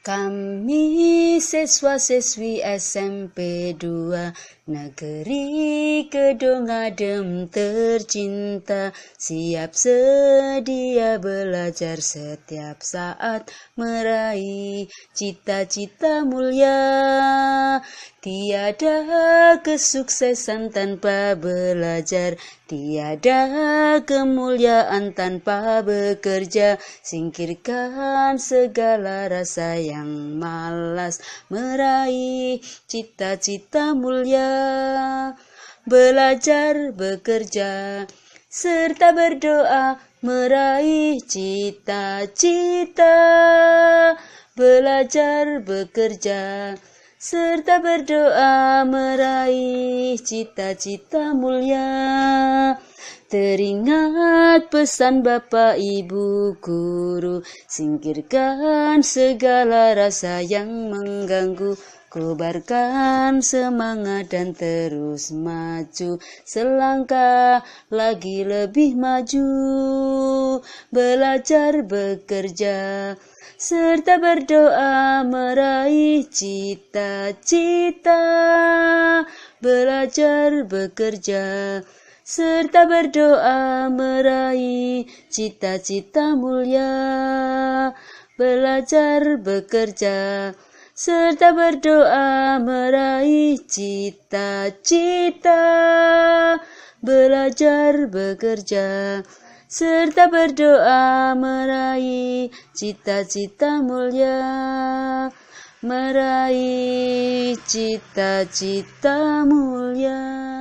Kami siswa-siswi SMP 2 Negeri Kedung Adem tercinta, siap sedia belajar setiap saat, meraih cita-cita mulia. Tiada kesuksesan tanpa belajar, tiada kemuliaan tanpa bekerja. Singkirkan segala rasa yang malas, meraih cita-cita mulia. Belajar, bekerja, serta berdoa, meraih cita-cita. Belajar, bekerja, serta berdoa, meraih cita-cita mulia. Teringat pesan Bapak Ibu Guru, singkirkan segala rasa yang mengganggu. Kobarkan semangat dan terus maju, selangkah lagi lebih maju. Belajar, bekerja, serta berdoa, meraih cita-cita. Belajar, bekerja, serta berdoa, meraih cita-cita mulia. Belajar, bekerja, serta berdoa, meraih cita-cita. Belajar, bekerja, serta berdoa, meraih cita-cita mulia. Meraih cita-cita mulia.